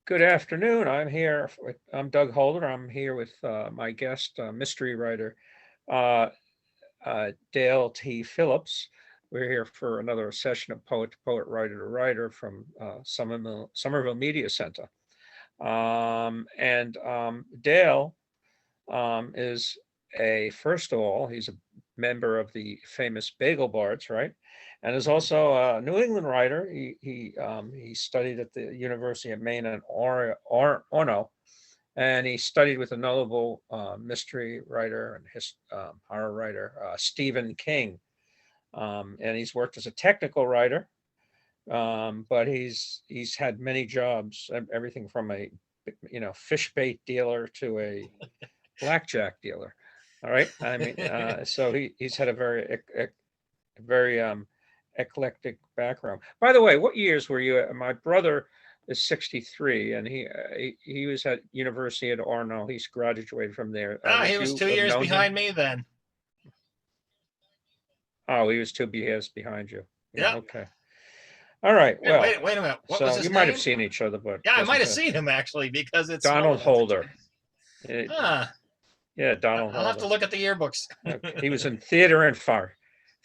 Good afternoon. I'm Doug Holder. I'm here with my guest, mystery writer uh, Dale T. Phillips. We're here for another session of poet to poet, writer to writer from Somerville Media Center. And Dale is first of all, he's a member of the famous Bagel Bards, right? And is also a New England writer. He studied at the University of Maine in Orono, and he studied with a notable mystery writer and horror writer, Stephen King. And he's worked as a technical writer, but he's had many jobs, everything from a fish bait dealer to a blackjack dealer. All right. I mean, so he's had a very eclectic background. By the way, what years were you at? My brother is 63, and he was at University at Orono. He's graduated from there. He was 2 years behind me then. Oh, he was 2 years behind you. Yeah. Okay. All right. Well, wait a minute. What so was his you might name? have seen each other, but yeah, I might have seen him actually because it's Donald Holder. Yeah, Donald. I'll have to look at the yearbooks. He was in theater and fire.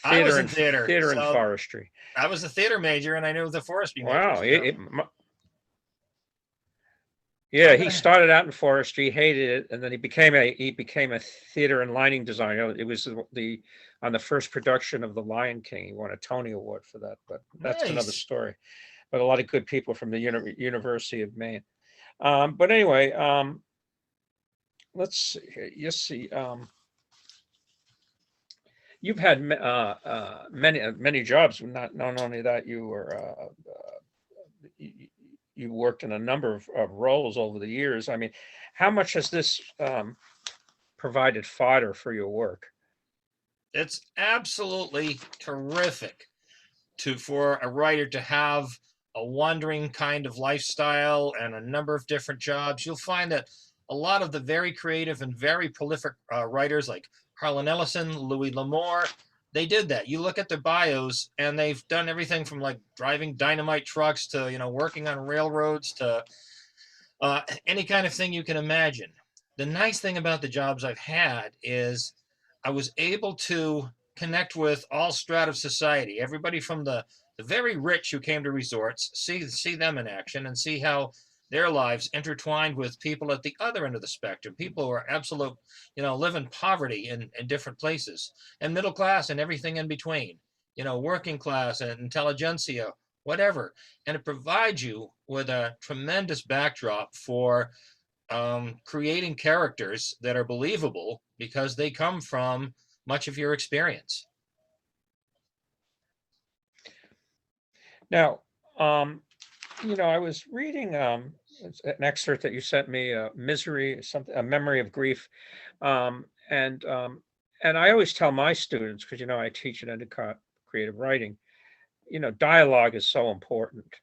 I was in theater and forestry. I was a theater major, and I knew the forestry. Wow. He started out in forestry, hated it, and then he became a theater and lighting designer. It was on the first production of The Lion King. He won a Tony Award for that, but that's another story. But a lot of good people from the University of Maine. But anyway, let's see here. You see, you've had many jobs. Not only that, you worked in a number of roles over the years. I mean, how much has this provided fodder for your work? It's absolutely terrific for a writer to have a wandering kind of lifestyle and a number of different jobs. You'll find that a lot of the very creative and very prolific writers like Harlan Ellison, Louis L'Amour, they did that. You look at their bios, and they've done everything from like driving dynamite trucks to working on railroads to any kind of thing you can imagine. The nice thing about the jobs I've had is I was able to connect with all strata of society. Everybody from the very rich who came to resorts, see them in action and see how their lives intertwined with people at the other end of the spectrum, people who are absolute, live in poverty in different places, and middle class and everything in between, working class and intelligentsia, whatever. And it provides you with a tremendous backdrop for creating characters that are believable because they come from much of your experience. Now, I was reading an excerpt that you sent me, a memory of grief, and I always tell my students, because I teach at Endicott creative writing, dialogue is so important,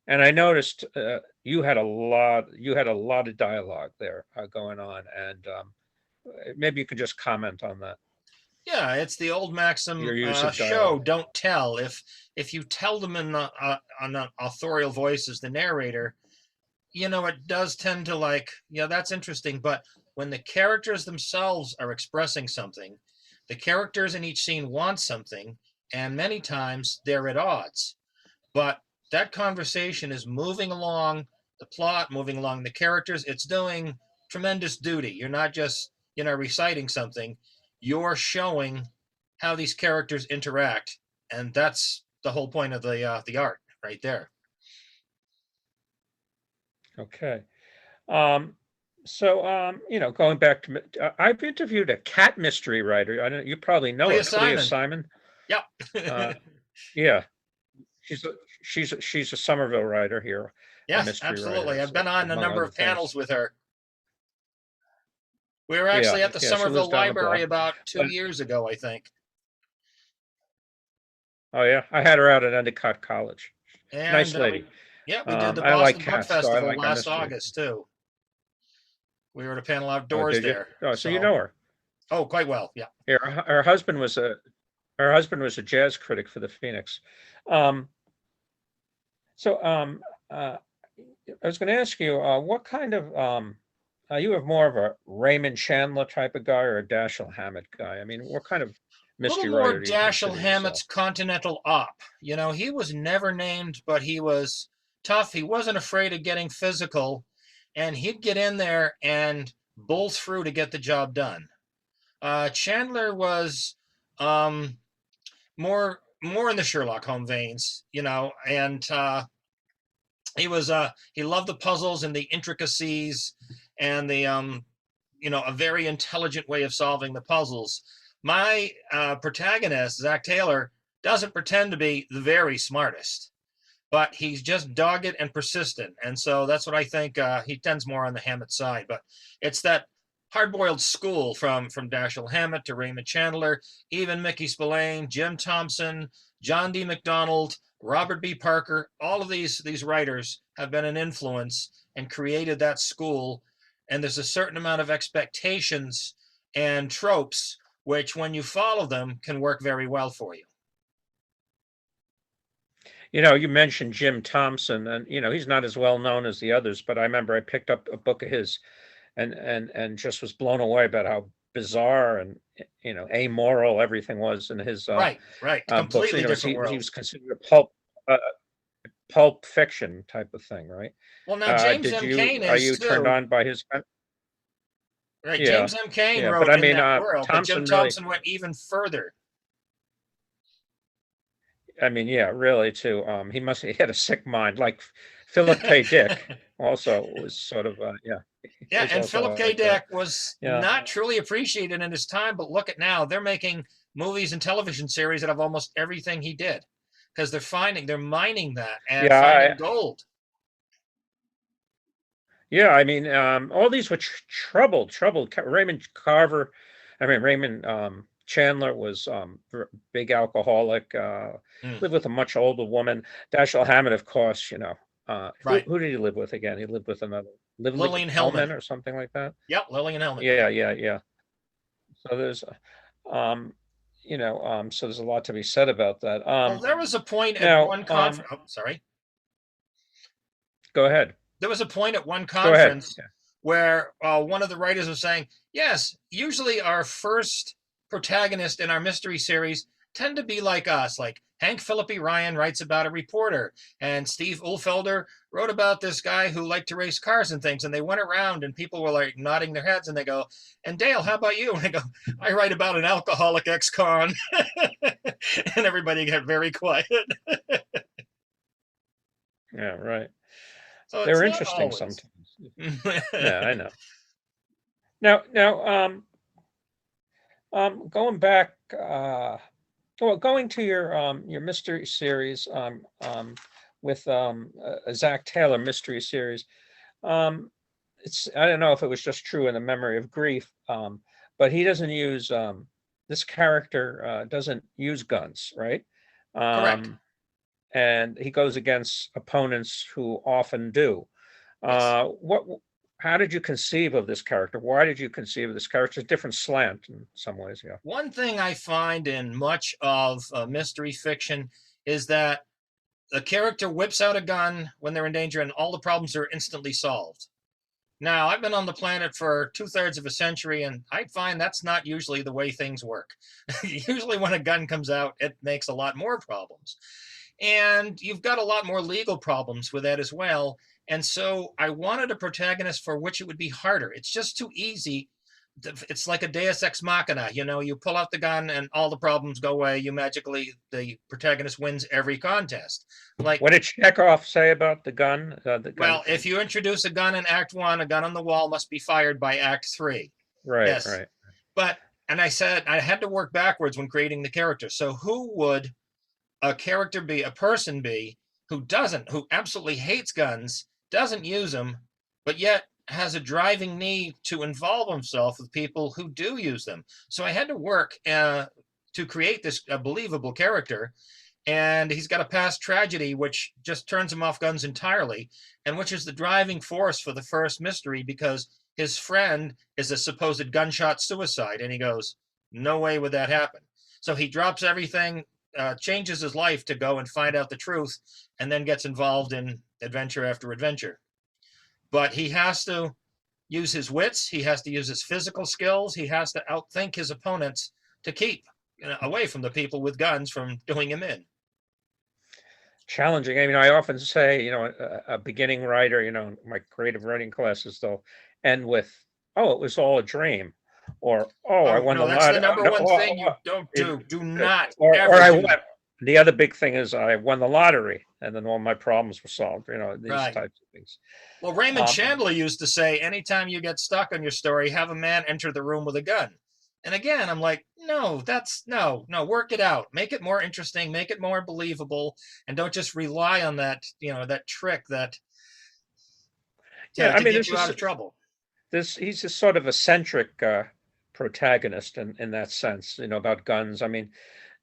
and I noticed you had a lot of dialogue there going on, and maybe you could just comment on that. Yeah, it's the old maxim: show, don't tell. If you tell them in on authorial voice as the narrator, it does tend to that's interesting. But when the characters themselves are expressing something, the characters in each scene want something, and many times they're at odds. But that conversation is moving along the plot, moving along the characters. It's doing tremendous duty. You're not just reciting something. You're showing how these characters interact, and that's the whole point of the art right there. Okay. So, going back to, I've interviewed a cat mystery writer. I don't. You probably know her, Clea Simon. Yeah. Yeah. She's a Somerville writer here. Yes, absolutely. I've been on a number of panels with her. We were actually at the Somerville Library about 2 years ago, I think. Oh yeah, I had her out at Endicott College. And, nice lady. We did the Boston Book Festival last August too. We were at a panel outdoors there. Oh, so you know her? Oh, quite well. Yeah. Her husband was a jazz critic for the Phoenix. So, I was going to ask you, what kind of, you have more of a Raymond Chandler type of guy or a Dashiell Hammett guy? I mean, what kind of A little mystery more writer do you Dashiell consider yourself? Hammett's Continental Op. You know, he was never named, but he was tough. He wasn't afraid of getting physical, and he'd get in there and bull through to get the job done. Chandler was um, more in the Sherlock Holmes veins, you know, and he loved the puzzles and the intricacies and the a very intelligent way of solving the puzzles. My protagonist, Zach Taylor, doesn't pretend to be the very smartest, but he's just dogged and persistent. And so that's what I think. He tends more on the Hammett side, but it's that hard-boiled school from Dashiell Hammett to Raymond Chandler, even Mickey Spillane, Jim Thompson, John D. MacDonald, Robert B. Parker. All of these writers have been an influence and created that school. And there's a certain amount of expectations and tropes which, when you follow them, can work very well for you. You mentioned Jim Thompson, and he's not as well known as the others, but I remember I picked up a book of his, and just was blown away about how bizarre and amoral everything was in his Right, books. completely different He worlds. was considered a pulp fiction type of thing, right? Well, now James Did M. you Cain are is you turned too. on by his? Right, Yeah, James M. Cain yeah, but wrote I in mean, that world, but Jim Thompson really. Thompson went even further. I mean, yeah, really too. He had a sick mind, like Philip K. Dick. Also was sort of yeah. He Yeah, was and Philip also K. like that. Dick was Yeah, not truly appreciated in his time, but look at now. They're making movies and television series out of almost everything he did because they're mining that and yeah, finding gold. yeah. I mean, all these were troubled. Raymond Carver. I mean, Raymond Chandler was big alcoholic. Mm, Lived with a much older woman. Dashiell Hammett, of course. Who right. who did he live with again? He lived with another Lively Lillian Hellman Hellman. or something like that. Yep, Lillian Hellman. Yeah, yeah, yeah. So there's, um, so there's a lot to be said about that. Well, there was a point at Now, one conference. Oh, sorry. go ahead. There was a point at one Go ahead. conference where one of the writers was saying, yes, usually our first protagonist in our mystery series tend to be like us, like Hank Phillippe Ryan writes about a reporter, and Steve Ulfelder wrote about this guy who liked to race cars and things. And they went around and people were like nodding their heads and they go, and Dale, how about you? And I go, I write about an alcoholic ex-con. And everybody got very quiet. Yeah, right. So They it's were not interesting always. sometimes. Yeah, I know. Now, going back, going to your mystery series, with a Zach Taylor mystery series. I don't know if it was just true in the Memory of Grief, but he doesn't use this character doesn't use guns, right? Correct. And he goes against opponents who often do. Yes. What? How did you conceive of this character? Why did you conceive of this character? It's a different slant in some ways, yeah. One thing I find in much of mystery fiction is that the character whips out a gun when they're in danger and all the problems are instantly solved. Now, I've been on the planet for 2/3 of a century, and I find that's not usually the way things work. Usually, when a gun comes out, it makes a lot more problems. And you've got a lot more legal problems with that as well. And so I wanted a protagonist for which it would be harder. It's just too easy. It's like a Deus Ex Machina. You pull out the gun and all the problems go away. The protagonist wins every contest. Like, What did Chekhov say about the gun? The gun well, if thing? you introduce a gun in Act 1, a gun on the wall must be fired by Act 3. Right, Yes. right. But, and I said, I had to work backwards when creating the character. So who would a character be, a person be, who absolutely hates guns, doesn't use them, but yet has a driving need to involve himself with people who do use them. So I had to work to create this believable character. And he's got a past tragedy, which just turns him off guns entirely, and which is the driving force for the first mystery because his friend is a supposed gunshot suicide. And he goes, no way would that happen. So he drops everything, changes his life to go and find out the truth, and then gets involved in adventure after adventure. But he has to use his wits. He has to use his physical skills. He has to outthink his opponents to keep away from the people with guns from doing him in. Challenging. I mean, I often say, a beginning writer, my creative writing classes, they'll end with, "Oh, it was all a dream," or, "Oh, I Oh won no, the that's the lottery." number No, one thing you don't it- do. Do not or ever I do. won. The other big thing is I won the lottery, and then all my problems were solved. These Right. types of things. Well, Raymond Um, Chandler used to say, anytime you get stuck on your story, have a man enter the room with a gun. And again, I'm like, no, no, work it out. Make it more interesting, make it more believable, and don't just rely on that, that trick that yeah, I to mean, get you out of trouble. he's a sort of eccentric protagonist in that sense, about guns. I mean,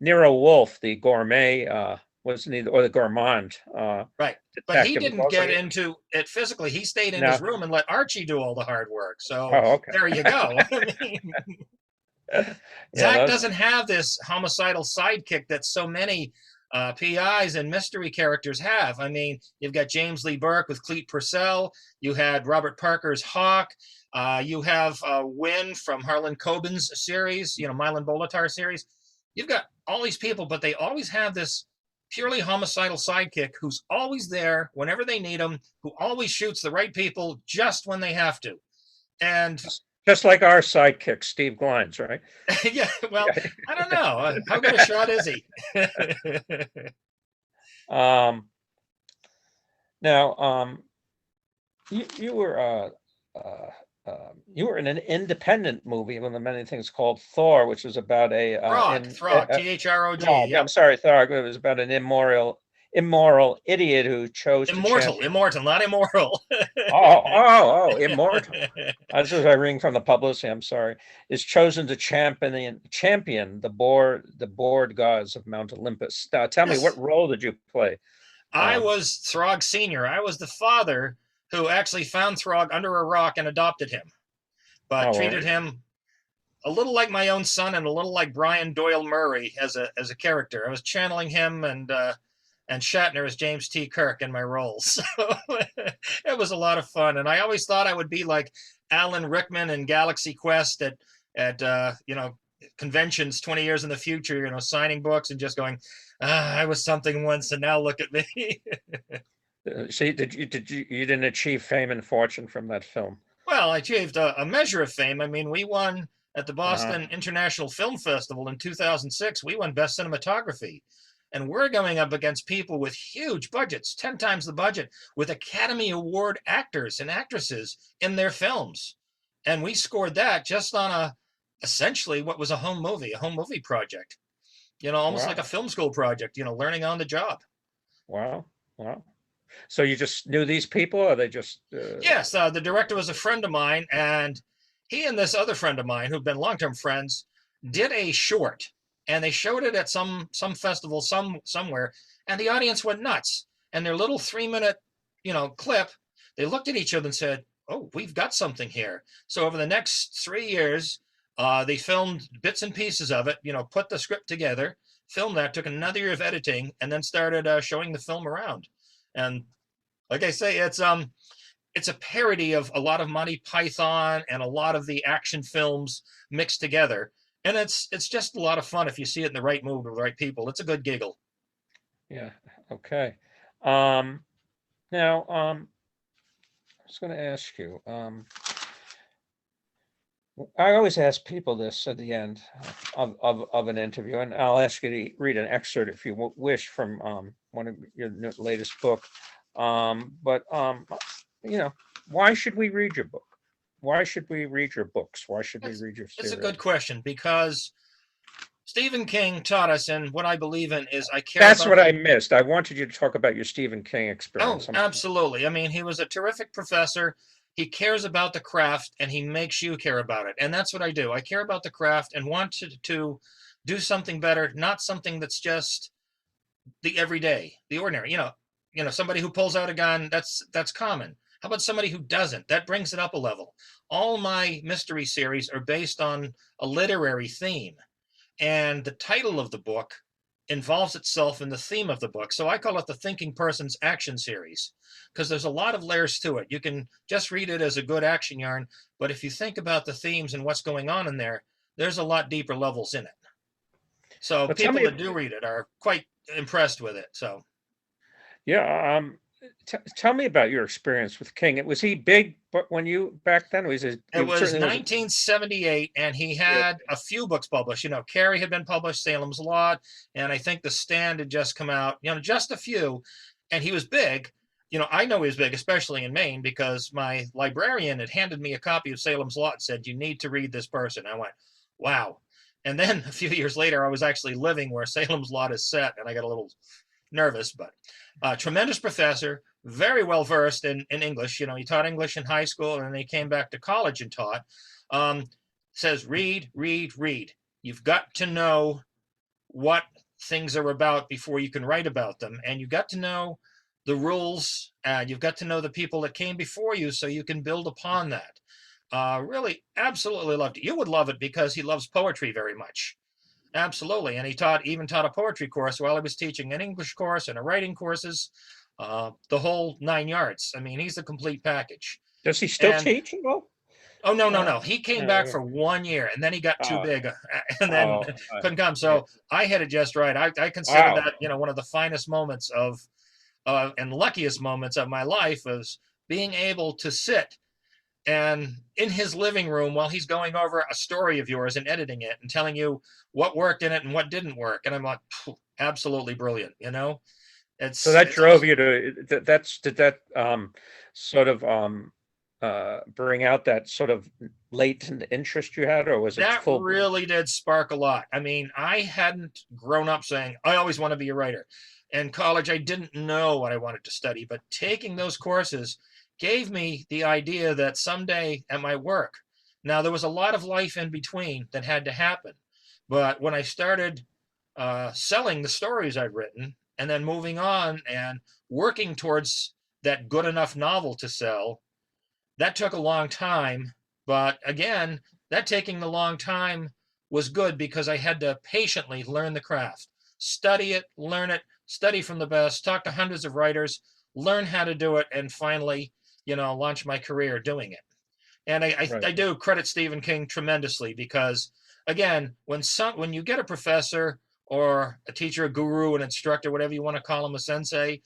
Nero Wolfe, the gourmet, wasn't he, or the gourmand Right. But he detective, was didn't also. get into it physically. He stayed in his No. room and let Archie do all the hard work. So Oh, okay. there you go. I mean, Yeah, Zach those. doesn't have this homicidal sidekick that so many PIs and mystery characters have. I mean, you've got James Lee Burke with Cleet Purcell. You had Robert Parker's Hawk. You have Wynn from Harlan Coben's series, Milan Bolitar series. You've got all these people, but they always have this purely homicidal sidekick who's always there whenever they need him, who always shoots the right people just when they have to. And Just like our sidekick, Steve Glines, right? yeah, well, I don't know. How good a shot is he? Um, Now, you were you were in an independent movie, one of the many things called Thor, which was about Throg, Throg. Throg, Yep. I'm sorry, Throg. It was about an immoral idiot who chose to Immortal, champion. immortal, not immoral. Immortal. As was I reading from the publicity, I'm sorry, is chosen to champion the board gods of Mount Olympus. Tell me, what Yes. role did you play? I was Throg Sr. I was the father who actually found Throg under a rock and adopted him, but Oh, treated him a little like my own son and a little like Brian Doyle Murray as a character. I was channeling him and Shatner as James T. Kirk in my roles. So it was a lot of fun, and I always thought I would be like Alan Rickman in Galaxy Quest at conventions 20 years in the future, signing books and just going, I was something once, and now look at me. see, you didn't achieve fame and fortune from that film? Well, I achieved a measure of fame. I mean, we won at the Uh, Boston International Film Festival in 2006. We won Best Cinematography. And we're going up against people with huge budgets, 10 times the budget, with Academy Award actors and actresses in their films. And we scored that just on essentially what was a home movie project, almost like wow, a film school project, learning on the job. wow, wow. So you just knew these people, or they just? Yes, the director was a friend of mine, and he and this other friend of mine, who've been long-term friends, did a short, and they showed it at some festival somewhere, and the audience went nuts. And their little 3-minute, clip, they looked at each other and said, "Oh, we've got something here." So over the next 3 years, they filmed bits and pieces of it, put the script together, filmed that, took another year of editing, and then started showing the film around. And like I say, it's a parody of a lot of Monty Python and a lot of the action films mixed together. And it's just a lot of fun if you see it in the right mood with the right people. It's a good giggle. Yeah. Okay. Um, Now, I was going to ask you. I always ask people this at the end of an interview, and I'll ask you to read an excerpt if you wish from one of your latest book. But why should we read your book? Why should we read your books? Why should we read your It's a series? good question because Stephen King taught us, and what I believe in is I care That's about what I missed. I wanted you to talk about your Stephen King Oh, experience. absolutely. I mean, he was a terrific professor. He cares about the craft and he makes you care about it. And that's what I do. I care about the craft and want to do something better, not something that's just the everyday, the ordinary. Somebody who pulls out a gun, that's common. How about somebody who doesn't? That brings it up a level. All my mystery series are based on a literary theme. And the title of the book involves itself in the theme of the book. So I call it the thinking person's action series, because there's a lot of layers to it. You can just read it as a good action yarn, but if you think about the themes and what's going on in there, there's a lot deeper levels in it. So But tell people me, that do read it are quite impressed with it. So yeah, tell me about your experience with King. Was he big, but when you back then it he was certainly was. 1978, and he Yeah. had a few books published. You know, Carrie had been published, Salem's Lot, and I think The Stand had just come out. You know, just a few, and he was big. You know, I know he was big, especially in Maine, because my librarian had handed me a copy of Salem's Lot and said, "You need to read this person." I went, "Wow." And then a few years later, I was actually living where Salem's Lot is set, and I got a little nervous, but tremendous professor, very well versed in English. You know, he taught English in high school, and then he came back to college and taught. Says, read, read, read. You've got to know what things are about before you can write about them, and you've got to know the rules, and you've got to know the people that came before you, so you can build upon that. Really, absolutely loved it. You would love it because he loves poetry very much. Absolutely. And he even taught a poetry course while he was teaching an English course and a writing courses, the whole 9 yards. I mean, he's a complete package. Does he still And teach? Well, oh, no. He came back no. for 1 year, and then he got too Oh, big and then oh, couldn't come. yeah. So I had it just right. I consider Wow. that, you know, one of the finest moments of and luckiest moments of my life was being able to sit and in his living room while he's going over a story of yours and editing it and telling you what worked in it and what didn't work. And I'm like, absolutely brilliant. You know, So that it's drove awesome. you to did that sort of bring out that sort of latent interest you had, or was it That full blown? really did spark a lot. I mean, I hadn't grown up saying, I always want to be a writer. In college, I didn't know what I wanted to study, but taking those courses gave me the idea that someday at my work, now there was a lot of life in between that had to happen. But when I started selling the stories I'd written and then moving on and working towards that good enough novel to sell, that took a long time. But again, that taking the long time was good because I had to patiently learn the craft, study it, learn it, study from the best, talk to hundreds of writers, learn how to do it, and finally, you know, launch my career doing it. And I Right. do credit Stephen King tremendously because, again, when you get a professor or a teacher, a guru, an instructor, whatever you want to call him, a sensei,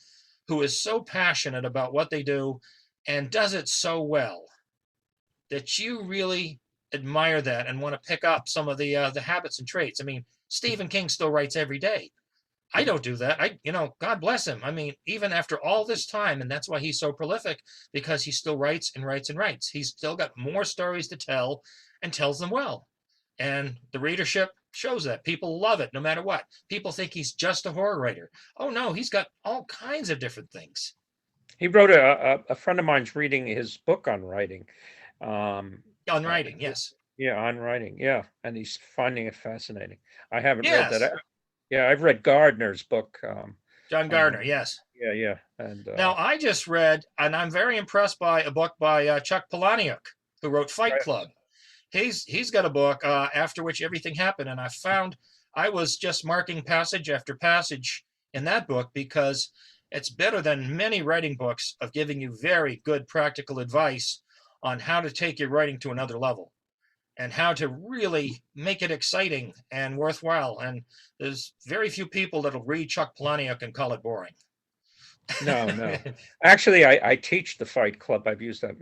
who is so passionate about what they do and does it so well that you really admire that and want to pick up some of the habits and traits. I mean, Stephen King still writes every day. I don't do that. You know, God bless him. I mean, even after all this time, and that's why he's so prolific, because he still writes and writes and writes. He's still got more stories to tell and tells them well. And the readership shows that. People love it no matter what. People think he's just a horror writer. Oh, no, he's got all kinds of different things. He wrote a friend of mine's reading his book on writing. Um, On uh, writing, yes. yeah, on writing. Yeah, and he's finding it fascinating. I haven't read that. Yes. Yeah, I've read Gardner's book. John Um, Gardner, yes. yeah, and Now, I just read, and I'm very impressed by a book by Chuck Palahniuk, who wrote Fight right. Club. He's got a book after which everything happened, and I was just marking passage after passage in that book because it's better than many writing books of giving you very good practical advice on how to take your writing to another level and how to really make it exciting and worthwhile. And there's very few people that'll read Chuck Palahniuk and call it boring. No. Actually, I teach the Fight Club. I've used that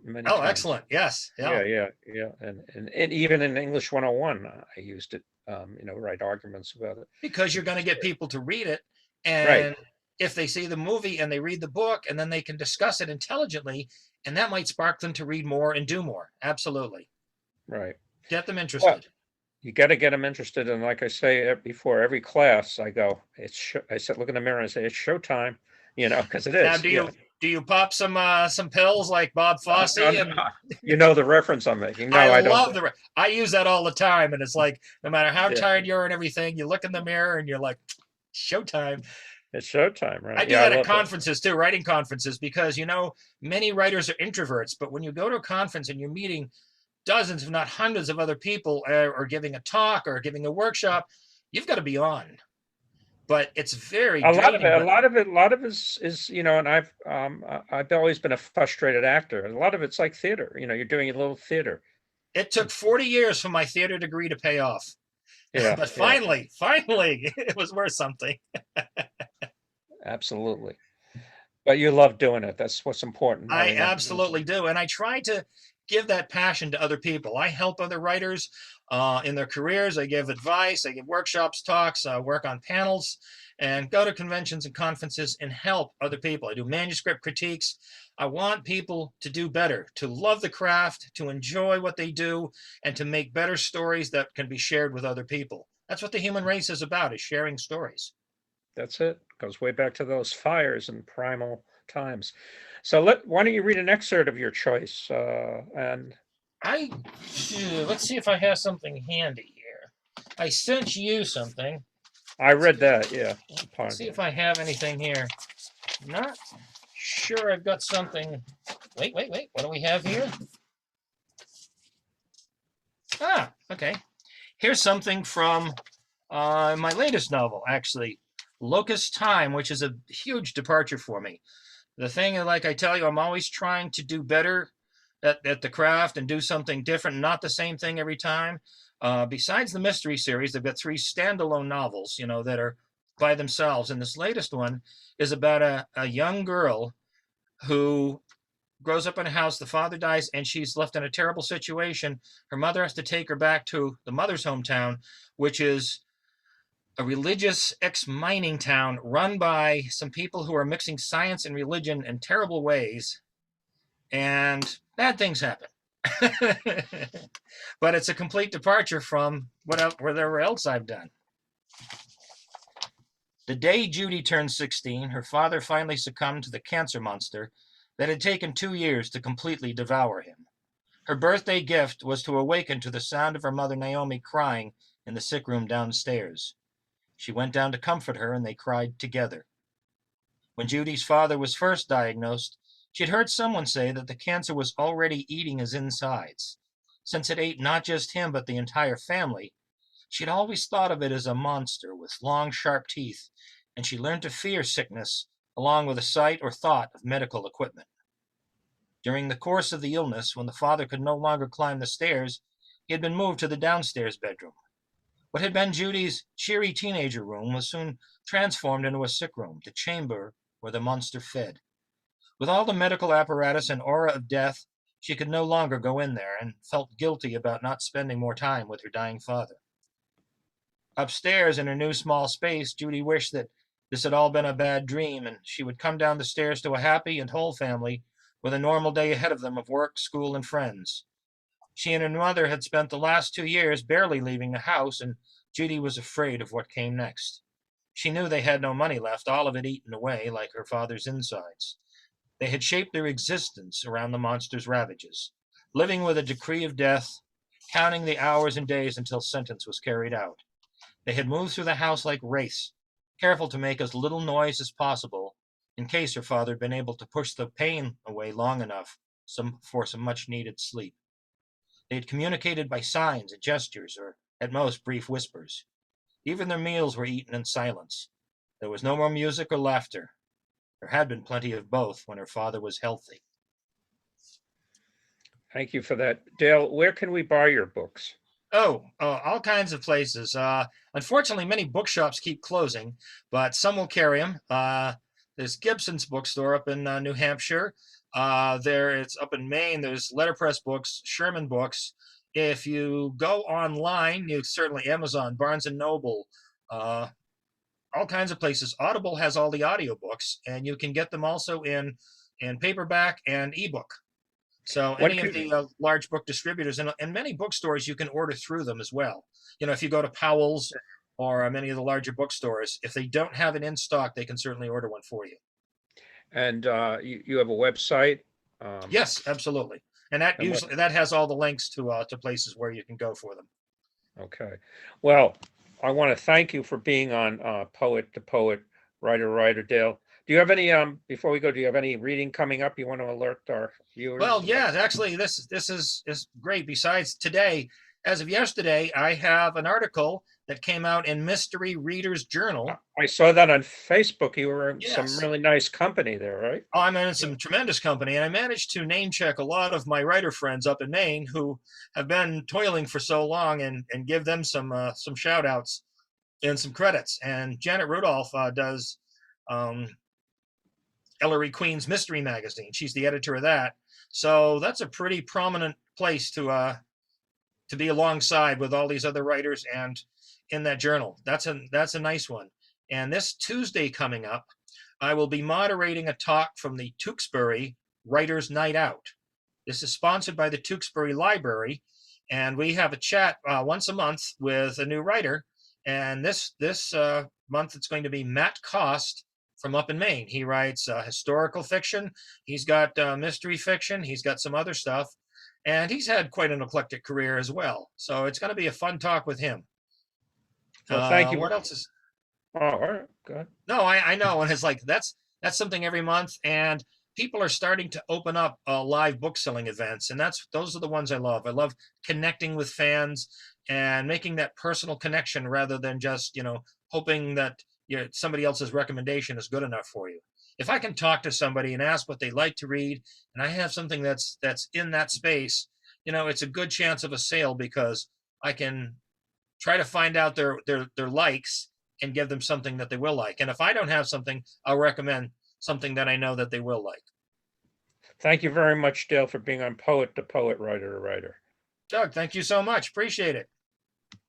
many Oh, times. excellent. Yes. Yeah. Yeah, and even in English 101, I used it. Write arguments about it. Because you're going to get people to read it. Right, And if they see the movie and they read the book, and then they can discuss it intelligently, and that might spark them to read more and do more. Absolutely. right. Get them Well, interested. you got to get them interested, and like I say before every class, I go, I sit, look in the mirror, and I say, it's showtime. Because it Now, is. Yeah. do you pop some pills like Bob Fosse? No, And you know the reference I'm making. No, I I don't. love I use that all the time. And it's like, no matter how Yeah, tired you are and everything, you look in the mirror and you're like, showtime. it's showtime, I right? do Yeah, I that at love that. conferences too, writing conferences, because, many writers are introverts, but when you go to a conference and you're meeting dozens, if not hundreds of other people, or giving a talk or giving a workshop, you've got to be on. but it's very A lot of it, draining. a But lot of it, a lot of it is, and I've always been a frustrated actor. A lot of it's like theater. You're doing a little theater. it took 40 years for my theater degree to pay off. Yeah, But yeah, finally, it was worth something. absolutely. But you love doing it. That's what's important. I I mean, absolutely do. And I try to give that passion to other people. I help other writers in their careers. I give advice, I give workshops, talks, work on panels, and go to conventions and conferences and help other people. I do manuscript critiques. I want people to do better, to love the craft, to enjoy what they do, and to make better stories that can be shared with other people. That's what the human race is about, is sharing stories. that's it. Goes way back to those fires and primal times. So why don't you read an excerpt of your choice? And I let's see if I have something handy here. I sent you something. I read that. Yeah, Let's see if I have anything here. Not sure I've got something. Wait. What do we have here? Ah, okay. Here's something from my latest novel, actually, Locust Time, which is a huge departure for me. The thing, like I tell you, I'm always trying to do better at the craft and do something different, not the same thing every time. Besides the mystery series, they've got three standalone novels, that are by themselves. And this latest one is about a young girl who grows up in a house. The father dies, and she's left in a terrible situation. Her mother has to take her back to the mother's hometown, which is a religious ex-mining town run by some people who are mixing science and religion in terrible ways, and bad things happen. But it's a complete departure from whatever else I've done. The day Judy turned 16, her father finally succumbed to the cancer monster that had taken 2 years to completely devour him. Her birthday gift was to awaken to the sound of her mother Naomi crying in the sick room downstairs. She went down to comfort her, and they cried together. When Judy's father was first diagnosed, she had heard someone say that the cancer was already eating his insides. Since it ate not just him, but the entire family, she had always thought of it as a monster with long, sharp teeth, and she learned to fear sickness along with the sight or thought of medical equipment. During the course of the illness, when the father could no longer climb the stairs, he had been moved to the downstairs bedroom. What had been Judy's cheery teenager room was soon transformed into a sick room, the chamber where the monster fed. With all the medical apparatus and aura of death, she could no longer go in there, and felt guilty about not spending more time with her dying father. Upstairs in her new small space, Judy wished that this had all been a bad dream, and she would come down the stairs to a happy and whole family with a normal day ahead of them of work, school, and friends. She and her mother had spent the last 2 years barely leaving the house, and Judy was afraid of what came next. She knew they had no money left, all of it eaten away like her father's insides. They had shaped their existence around the monster's ravages, living with a decree of death, counting the hours and days until sentence was carried out. They had moved through the house like wraiths, careful to make as little noise as possible, in case her father had been able to push the pain away long enough for some much-needed sleep. They had communicated by signs and gestures, or at most brief whispers. Even their meals were eaten in silence. There was no more music or laughter. There had been plenty of both when her father was healthy. thank you for that, Dale. Where can we buy your books? All kinds of places. Unfortunately, many bookshops keep closing, but some will carry them. There's Gibson's bookstore up in New Hampshire. It's up in Maine. There's Letterpress Books, Sherman Books. If you go online, you certainly Amazon, Barnes and Noble, all kinds of places. Audible has all the audiobooks, and you can get them also in paperback and ebook. So When any of can the large book distributors and many bookstores, you can order through them as well. If you go to Powell's or many of the larger bookstores, if they don't have it in stock, they can certainly order one for you. and you have a website? Yes, absolutely. And that And what? usually that has all the links to places where you can go for them. Okay. Well, I want to thank you for being on Poet to Poet, Writer to Writer, Dale. Do you have any before we go, do you have any reading coming up you want to alert our viewers Well, about? yeah, actually, this is great. Besides today, as of yesterday, I have an article that came out in Mystery Readers Journal. I saw that on Facebook. You were in some Yes. really nice company there, right? Oh, I'm in Yeah. some tremendous company, and I managed to name check a lot of my writer friends up in Maine who have been toiling for so long, and give them some shout outs and some credits. And Janet Rudolph does um, Ellery Queen's Mystery Magazine. She's the editor of that, so that's a pretty prominent place to be alongside with all these other writers and in that journal. That's a nice one. And this Tuesday coming up, I will be moderating a talk from the Tewksbury Writers Night Out. This is sponsored by the Tewksbury Library, and we have a chat once a month with a new writer. And this month it's going to be Matt Cost from up in Maine. He writes historical fiction. He's got mystery fiction. He's got some other stuff, and he's had quite an eclectic career as well. So it's going to be a fun talk with him. Well, thank you. What else is? Oh, all right, good. No, I know, and it's like that's something every month, and people are starting to open up live book selling events, and those are the ones I love. I love connecting with fans and making that personal connection rather than just hoping that somebody else's recommendation is good enough for you. If I can talk to somebody and ask what they like to read, and I have something that's in that space, it's a good chance of a sale because I can try to find out their likes and give them something that they will like. And if I don't have something, I'll recommend something that I know that they will like. Thank you very much, Dale, for being on Poet to Poet, Writer to Writer. Doug, thank you so much. Appreciate it.